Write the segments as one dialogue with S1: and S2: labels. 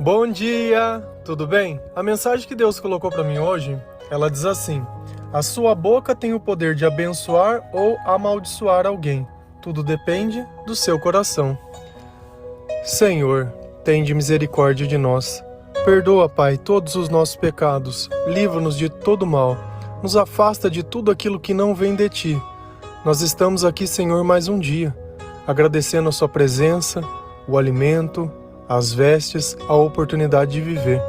S1: Bom dia, tudo bem? A mensagem que Deus colocou para mim hoje, ela diz assim: a sua boca tem o poder de abençoar ou amaldiçoar alguém. Tudo depende do seu coração. Senhor, tende misericórdia de nós. Perdoa, Pai, todos os nossos pecados. Livra-nos de todo mal. Nos afasta de tudo aquilo que não vem de Ti. Nós estamos aqui, Senhor, mais um dia, agradecendo a Sua presença, o alimento, as vestes, a oportunidade de viver.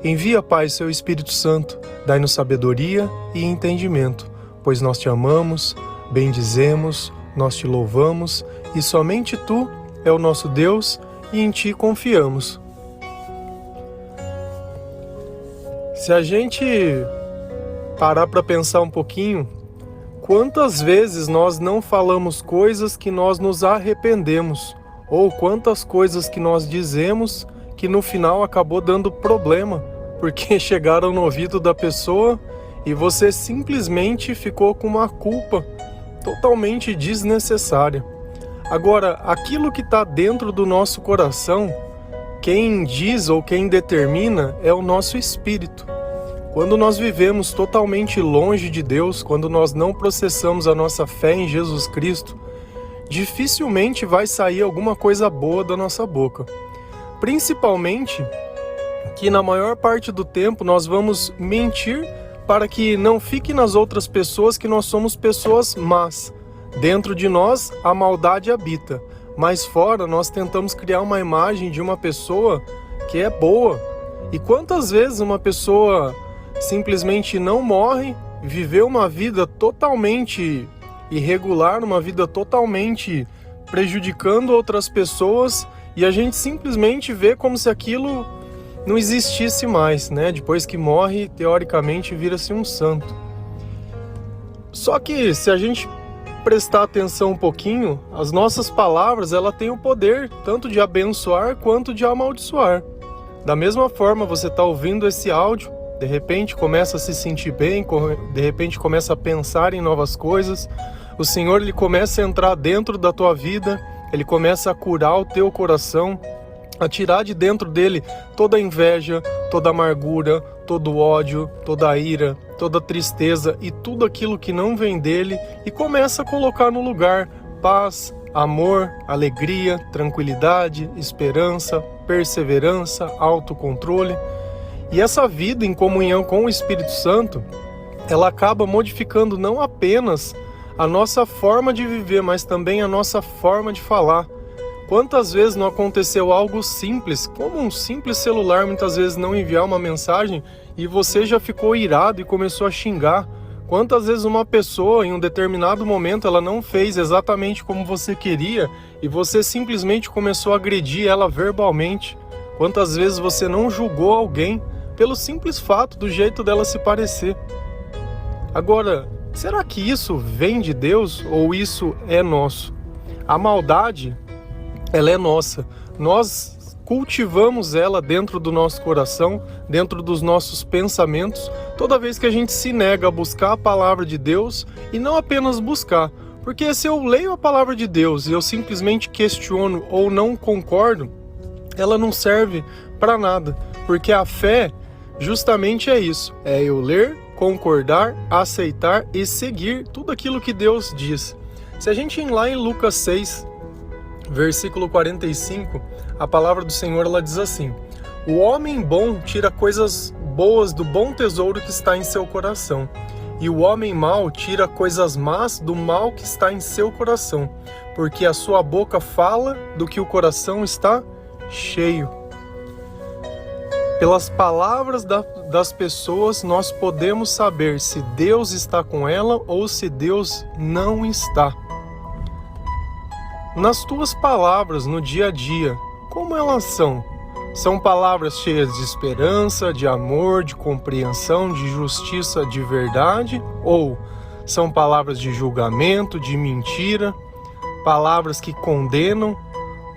S1: Envia, Pai, Seu Espírito Santo, dai-nos sabedoria e entendimento, pois nós Te amamos, bendizemos, nós Te louvamos, e somente Tu é o nosso Deus e em Ti confiamos. Se a gente parar para pensar um pouquinho, quantas vezes nós não falamos coisas que nós nos arrependemos, ou quantas coisas que nós dizemos que no final acabou dando problema, porque chegaram no ouvido da pessoa e você simplesmente ficou com uma culpa totalmente desnecessária. Agora, aquilo que está dentro do nosso coração, quem diz ou quem determina é o nosso espírito. Quando nós vivemos totalmente longe de Deus, quando nós não processamos a nossa fé em Jesus Cristo, dificilmente vai sair alguma coisa boa da nossa boca. Principalmente que na maior parte do tempo nós vamos mentir para que não fique nas outras pessoas que nós somos pessoas más. Dentro de nós a maldade habita, mas fora nós tentamos criar uma imagem de uma pessoa que é boa. E quantas vezes uma pessoa simplesmente não morre, viveu uma vida totalmente irregular, uma vida totalmente prejudicando outras pessoas, e a gente simplesmente vê como se aquilo não existisse mais, né? Depois que morre, teoricamente vira-se um santo. Só que se a gente prestar atenção um pouquinho, as nossas palavras, ela tem o poder tanto de abençoar quanto de amaldiçoar. Da mesma forma, você está ouvindo esse áudio, de repente começa a se sentir bem, de repente começa a pensar em novas coisas, o Senhor ele começa a entrar dentro da tua vida, Ele começa a curar o teu coração, a tirar de dentro dele toda a inveja, toda a amargura, todo o ódio, toda a ira, toda a tristeza e tudo aquilo que não vem dele, e começa a colocar no lugar paz, amor, alegria, tranquilidade, esperança, perseverança, autocontrole. E essa vida em comunhão com o Espírito Santo, ela acaba modificando não apenas a nossa forma de viver, mas também a nossa forma de falar. Quantas vezes não aconteceu algo simples, como um simples celular muitas vezes não enviar uma mensagem e você já ficou irado e começou a xingar? Quantas vezes uma pessoa em um determinado momento ela não fez exatamente como você queria e você simplesmente começou a agredir ela verbalmente? Quantas vezes você não julgou alguém pelo simples fato do jeito dela se parecer? Agora, será que isso vem de Deus ou isso é nosso? A maldade, ela é nossa. Nós cultivamos ela dentro do nosso coração, dentro dos nossos pensamentos, toda vez que a gente se nega a buscar a palavra de Deus e não apenas buscar. Porque se eu leio a palavra de Deus e eu simplesmente questiono ou não concordo, ela não serve para nada. Porque a fé justamente é isso, é eu ler, concordar, aceitar e seguir tudo aquilo que Deus diz. Se a gente ir lá em Lucas 6, versículo 45, a palavra do Senhor ela diz assim: o homem bom tira coisas boas do bom tesouro que está em seu coração, e o homem mau tira coisas más do mal que está em seu coração, porque a sua boca fala do que o coração está cheio. Pelas palavras das pessoas, nós podemos saber se Deus está com ela ou se Deus não está. Nas tuas palavras, no dia a dia, como elas são? São palavras cheias de esperança, de amor, de compreensão, de justiça, de verdade? Ou são palavras de julgamento, de mentira, palavras que condenam,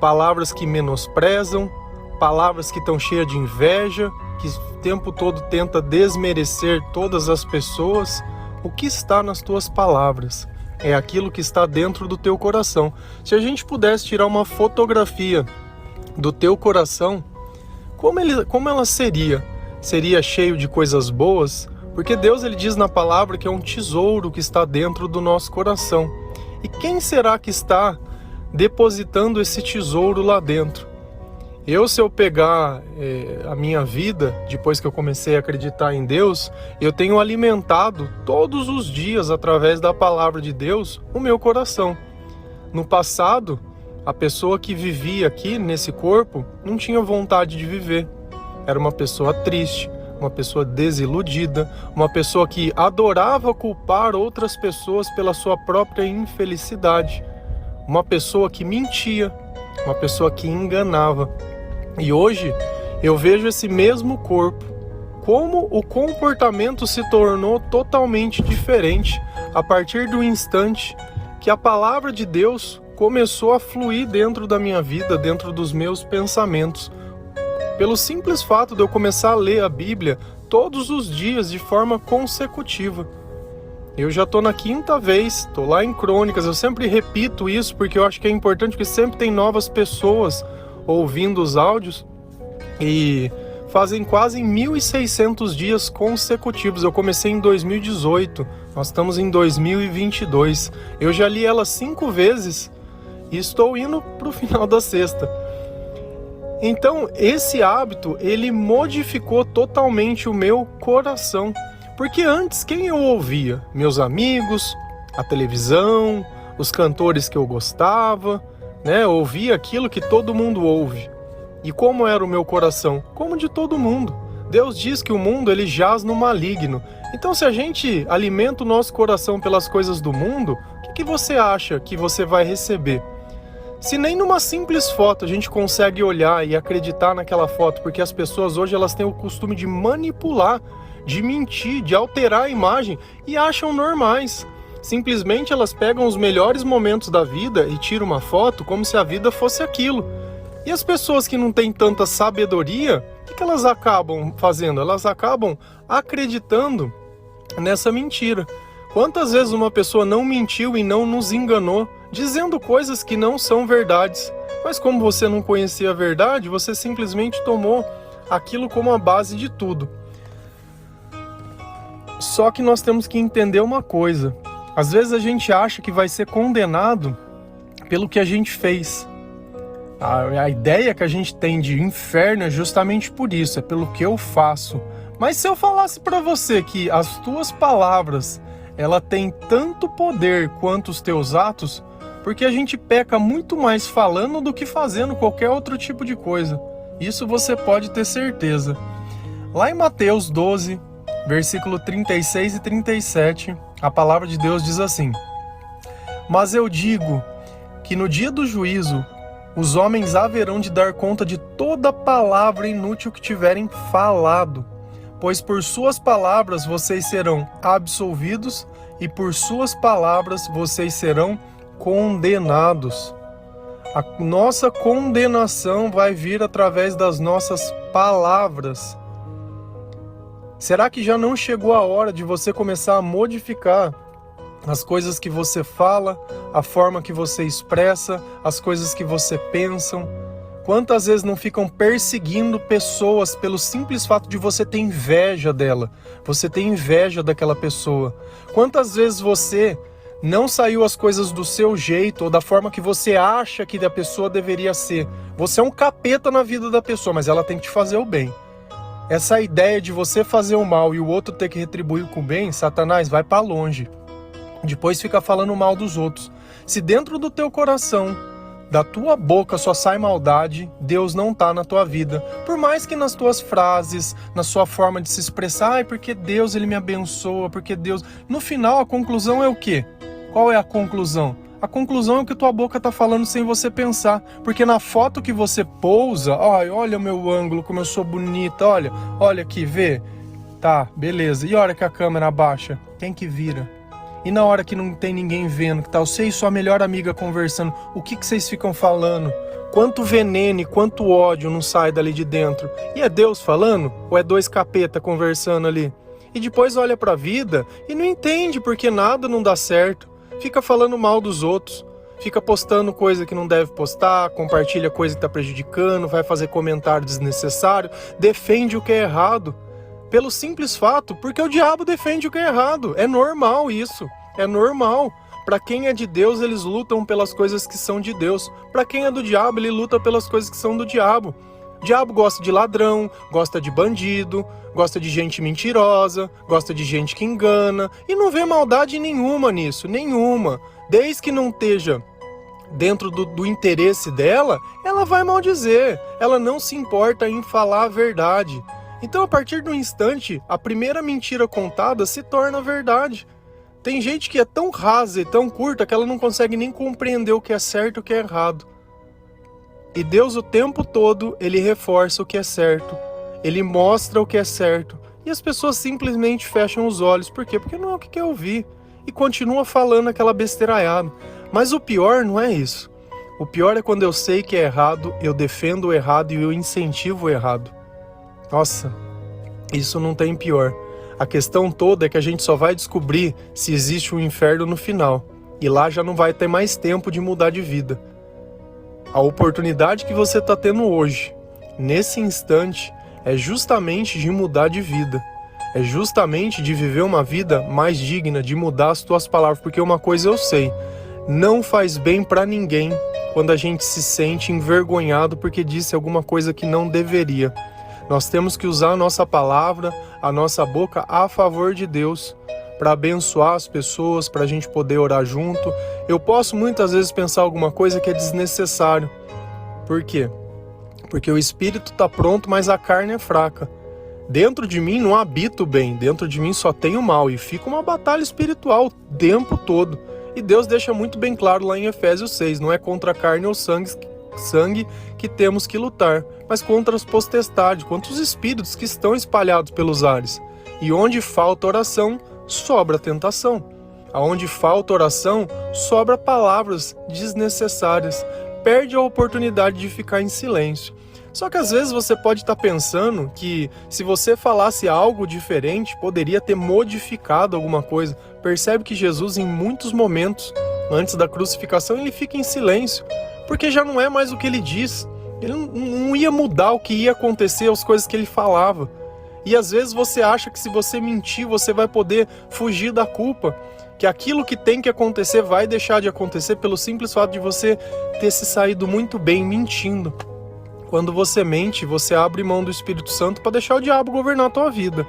S1: palavras que menosprezam, palavras que estão cheias de inveja, que o tempo todo tenta desmerecer todas as pessoas? O que está nas tuas palavras? É aquilo que está dentro do teu coração. Se a gente pudesse tirar uma fotografia do teu coração, como ela seria? Seria cheio de coisas boas? Porque Deus, ele diz na palavra que é um tesouro que está dentro do nosso coração. E quem será que está depositando esse tesouro lá dentro? Se eu pegar a minha vida, depois que eu comecei a acreditar em Deus, eu tenho alimentado todos os dias, através da palavra de Deus, o meu coração. No passado, a pessoa que vivia aqui nesse corpo não tinha vontade de viver. Era uma pessoa triste, uma pessoa desiludida, uma pessoa que adorava culpar outras pessoas pela sua própria infelicidade, uma pessoa que mentia, uma pessoa que enganava. E hoje eu vejo esse mesmo corpo, como o comportamento se tornou totalmente diferente a partir do instante que a palavra de Deus começou a fluir dentro da minha vida, dentro dos meus pensamentos. Pelo simples fato de eu começar a ler a Bíblia todos os dias de forma consecutiva. Eu já estou na 5ª vez, estou lá em Crônicas, eu sempre repito isso porque eu acho que é importante, porque sempre tem novas pessoas ouvindo os áudios, e fazem quase 1.600 dias consecutivos. Eu comecei em 2018, nós estamos em 2022. Eu já li ela 5 vezes e estou indo para o final da 6ª. Então, esse hábito, ele modificou totalmente o meu coração. Porque antes, quem eu ouvia? Meus amigos, a televisão, os cantores que eu gostava, né? Eu ouvia aquilo que todo mundo ouve. E como era o meu coração? Como de todo mundo. Deus diz que o mundo, ele jaz no maligno. Então, se a gente alimenta o nosso coração pelas coisas do mundo, o que você acha que você vai receber? Se nem numa simples foto a gente consegue olhar e acreditar naquela foto, porque as pessoas hoje elas têm o costume de manipular, de mentir, de alterar a imagem e acham normais. Simplesmente elas pegam os melhores momentos da vida e tiram uma foto como se a vida fosse aquilo. E as pessoas que não têm tanta sabedoria, o que elas acabam fazendo? Elas acabam acreditando nessa mentira. Quantas vezes uma pessoa não mentiu e não nos enganou, dizendo coisas que não são verdades? Mas como você não conhecia a verdade, você simplesmente tomou aquilo como a base de tudo. Só que nós temos que entender uma coisa. Às vezes a gente acha que vai ser condenado pelo que a gente fez. A ideia que a gente tem de inferno é justamente por isso, é pelo que eu faço. Mas se eu falasse para você que as tuas palavras, ela tem tanto poder quanto os teus atos, porque a gente peca muito mais falando do que fazendo qualquer outro tipo de coisa. Isso você pode ter certeza. Lá em Mateus 12, versículo 36 e 37, a palavra de Deus diz assim: Mas eu digo que no dia do juízo, os homens haverão de dar conta de toda palavra inútil que tiverem falado, pois por suas palavras vocês serão absolvidos e por suas palavras vocês serão condenados. A nossa condenação vai vir através das nossas palavras. Será que já não chegou a hora de você começar a modificar as coisas que você fala, a forma que você expressa, as coisas que você pensa? Quantas vezes não ficam perseguindo pessoas pelo simples fato de você ter inveja dela? Você tem inveja daquela pessoa. Quantas vezes você não saiu as coisas do seu jeito ou da forma que você acha que a pessoa deveria ser? Você é um capeta na vida da pessoa, mas ela tem que te fazer o bem. Essa ideia de você fazer o mal e o outro ter que retribuir com o bem, Satanás, vai para longe. Depois fica falando mal dos outros. Se dentro do teu coração, da tua boca só sai maldade, Deus não está na tua vida. Por mais que nas tuas frases, na sua forma de se expressar, porque Deus ele me abençoa, porque Deus... No final a conclusão é o quê? Qual é a conclusão? A conclusão é o que tua boca está falando sem você pensar. Porque na foto que você pousa, olha o meu ângulo, como eu sou bonita, olha aqui, vê. Tá, beleza. E a hora que a câmera abaixa? Quem que vira? E na hora que não tem ninguém vendo, que tá você e sua melhor amiga conversando, o que vocês ficam falando? Quanto veneno e quanto ódio não sai dali de dentro? E é Deus falando? Ou é 2 capeta conversando ali? E depois olha pra vida e não entende porque nada não dá certo. Fica falando mal dos outros. fica postando coisa que não deve postar, compartilha coisa que está prejudicando, vai fazer comentário desnecessário, defende o que é errado. Pelo simples fato, porque o diabo defende o que é errado. É normal isso, é normal. Para quem é de Deus, eles lutam pelas coisas que são de Deus. Para quem é do diabo, ele luta pelas coisas que são do diabo. O diabo gosta de ladrão, gosta de bandido, gosta de gente mentirosa, gosta de gente que engana, e não vê maldade nenhuma nisso, nenhuma. Desde que não esteja dentro do interesse dela, ela vai maldizer, ela não se importa em falar a verdade. Então, a partir do instante, a primeira mentira contada se torna verdade. Tem gente que é tão rasa e tão curta que ela não consegue nem compreender o que é certo e o que é errado. E Deus o tempo todo, ele reforça o que é certo. Ele mostra o que é certo. E as pessoas simplesmente fecham os olhos. Por quê? Porque não é o que quer ouvir. E continua falando aquela besteiraiada. Mas o pior não é isso. O pior é quando eu sei que é errado, eu defendo o errado e eu incentivo o errado. Nossa, isso não tem pior. A questão toda é que a gente só vai descobrir se existe um inferno no final. E lá já não vai ter mais tempo de mudar de vida. A oportunidade que você está tendo hoje, nesse instante, é justamente de mudar de vida. É justamente de viver uma vida mais digna, de mudar as tuas palavras. Porque uma coisa eu sei, não faz bem para ninguém quando a gente se sente envergonhado porque disse alguma coisa que não deveria. Nós temos que usar a nossa palavra, a nossa boca a favor de Deus, para abençoar as pessoas, para a gente poder orar junto. Eu posso muitas vezes pensar alguma coisa que é desnecessário. Por quê? Porque o espírito está pronto, mas a carne é fraca. Dentro de mim não habita o bem, dentro de mim só tem o mal. E fica uma batalha espiritual o tempo todo. E Deus deixa muito bem claro lá em Efésios 6, não é contra a carne ou sangue que temos que lutar, mas contra as potestades, contra os espíritos que estão espalhados pelos ares. E onde falta oração, sobra tentação. Aonde falta oração, sobra palavras desnecessárias. Perde a oportunidade de ficar em silêncio. Só que às vezes você pode estar pensando que se você falasse algo diferente, poderia ter modificado alguma coisa. Percebe que Jesus, em muitos momentos, antes da crucificação, ele fica em silêncio, porque já não é mais o que ele diz. Ele não ia mudar o que ia acontecer, as coisas que ele falava. E às vezes você acha que se você mentir, você vai poder fugir da culpa, que aquilo que tem que acontecer vai deixar de acontecer pelo simples fato de você ter se saído muito bem mentindo. Quando você mente, você abre mão do Espírito Santo para deixar o diabo governar a tua vida.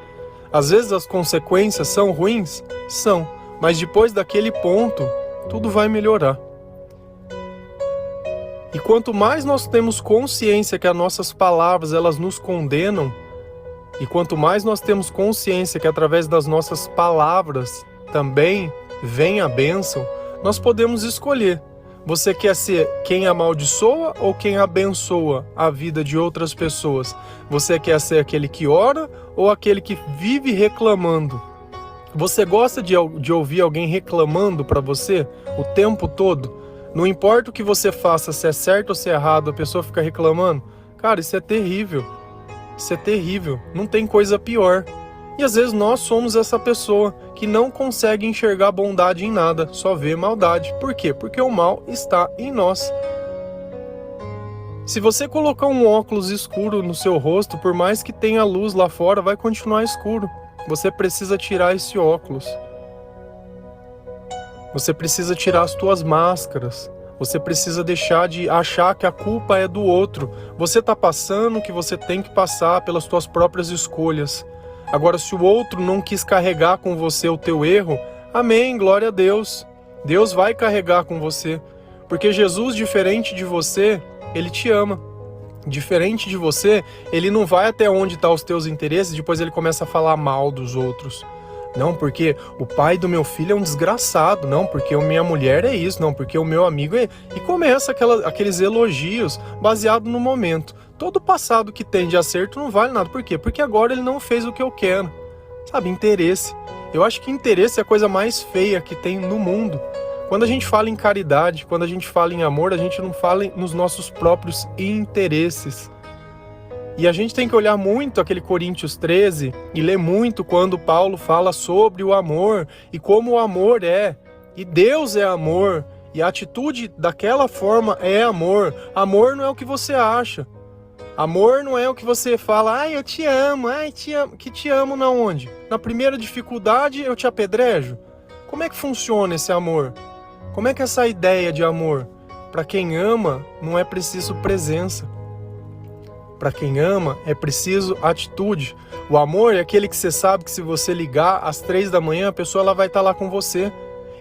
S1: Às vezes as consequências são ruins? São. Mas depois daquele ponto, tudo vai melhorar. E quanto mais nós temos consciência que as nossas palavras elas nos condenam, e quanto mais nós temos consciência que através das nossas palavras também vem a bênção, nós podemos escolher. Você quer ser quem amaldiçoa ou quem abençoa a vida de outras pessoas? Você quer ser aquele que ora ou aquele que vive reclamando? Você gosta de ouvir alguém reclamando para você o tempo todo? Não importa o que você faça, se é certo ou se é errado, a pessoa fica reclamando? Cara, isso é terrível. Isso é terrível. Não tem coisa pior. E às vezes nós somos essa pessoa que não consegue enxergar bondade em nada, só vê maldade. Por quê? Porque o mal está em nós. Se você colocar um óculos escuro no seu rosto, por mais que tenha luz lá fora, vai continuar escuro. Você precisa tirar esse óculos. Você precisa tirar as tuas máscaras. Você precisa deixar de achar que a culpa é do outro. Você está passando o que você tem que passar pelas tuas próprias escolhas. Agora, se o outro não quis carregar com você o teu erro, amém, glória a Deus. Deus vai carregar com você. Porque Jesus, diferente de você, Ele te ama. Diferente de você, Ele não vai até onde estão os teus interesses, depois Ele começa a falar mal dos outros. Não, porque o pai do meu filho é um desgraçado. Não, porque a minha mulher é isso. Não, porque o meu amigo é... E começa aqueles elogios baseados no momento. Todo passado que tem de acerto não vale nada. Por quê? Porque agora ele não fez o que eu quero. Sabe, interesse. Eu acho que interesse é a coisa mais feia que tem no mundo. Quando a gente fala em caridade, quando a gente fala em amor, a gente não fala nos nossos próprios interesses. E a gente tem que olhar muito aquele Coríntios 13 e ler muito quando Paulo fala sobre o amor e como o amor é. E Deus é amor. E a atitude daquela forma é amor. Amor não é o que você acha. Amor não é o que você fala, ai, eu te amo, ai, te amo. Que te amo na onde? Na primeira dificuldade eu te apedrejo? Como é que funciona esse amor? Como é que é essa ideia de amor? Para quem ama, não é preciso presença. Para quem ama, é preciso atitude. O amor é aquele que você sabe que se você ligar às 3 da manhã, a pessoa ela vai estar lá com você.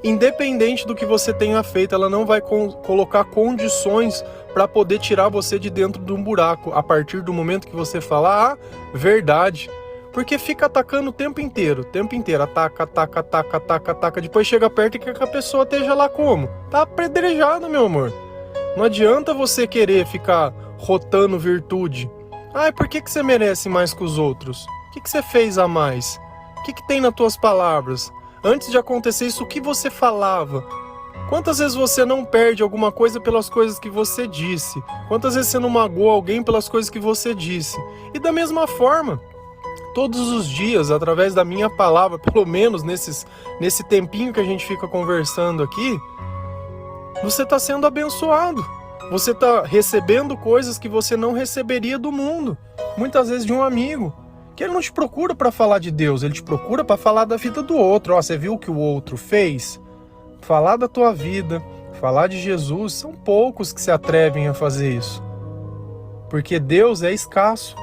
S1: Independente do que você tenha feito, ela não vai colocar condições para poder tirar você de dentro de um buraco a partir do momento que você falar a verdade. Porque fica atacando o tempo inteiro, ataca, ataca, ataca, ataca, ataca. Depois chega perto e quer que a pessoa esteja lá como? Tá apedrejado, meu amor. Não adianta você querer ficar rotando virtude. Ah, por que você merece mais que os outros? O que você fez a mais? O que tem nas tuas palavras? Antes de acontecer isso, o que você falava? Quantas vezes você não perde alguma coisa pelas coisas que você disse? Quantas vezes você não magoou alguém pelas coisas que você disse? E da mesma forma, todos os dias, através da minha palavra, pelo menos nesse tempinho que a gente fica conversando aqui, você está sendo abençoado. Você está recebendo coisas que você não receberia do mundo. Muitas vezes de um amigo. Que ele não te procura para falar de Deus, ele te procura para falar da vida do outro. Ó, você viu o que o outro fez? Falar da tua vida, falar de Jesus, são poucos que se atrevem a fazer isso. Porque Deus é escasso.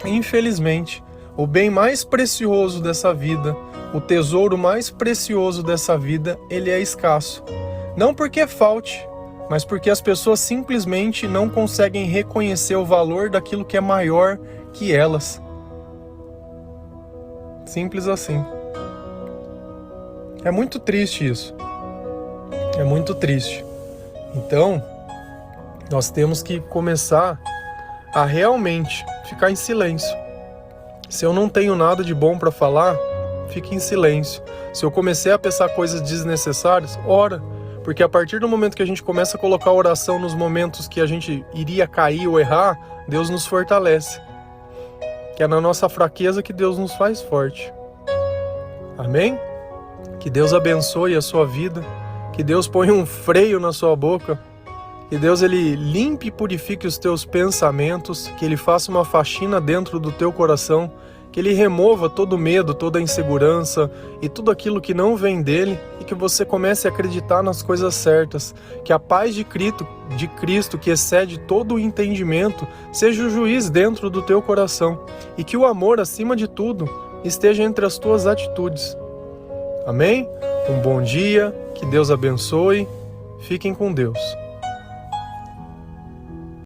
S1: Infelizmente, o bem mais precioso dessa vida, o tesouro mais precioso dessa vida, ele é escasso. Não porque falte, mas porque as pessoas simplesmente não conseguem reconhecer o valor daquilo que é maior que elas. Simples assim. É muito triste isso. É muito triste. Então, nós temos que começar a realmente ficar em silêncio. Se eu não tenho nada de bom para falar, fique em silêncio. Se eu comecei a pensar coisas desnecessárias, ora. Porque a partir do momento que a gente começa a colocar a oração nos momentos que a gente iria cair ou errar, Deus nos fortalece. Que é na nossa fraqueza que Deus nos faz forte. Amém? Que Deus abençoe a sua vida. Que Deus ponha um freio na sua boca. Que Deus ele limpe e purifique os teus pensamentos. Que Ele faça uma faxina dentro do teu coração. Que Ele remova todo medo, toda insegurança e tudo aquilo que não vem dEle. E que você comece a acreditar nas coisas certas. Que a paz de Cristo, que excede todo o entendimento, seja o juiz dentro do teu coração. E que o amor, acima de tudo, esteja entre as tuas atitudes. Amém? Um bom dia, que Deus abençoe. Fiquem com Deus.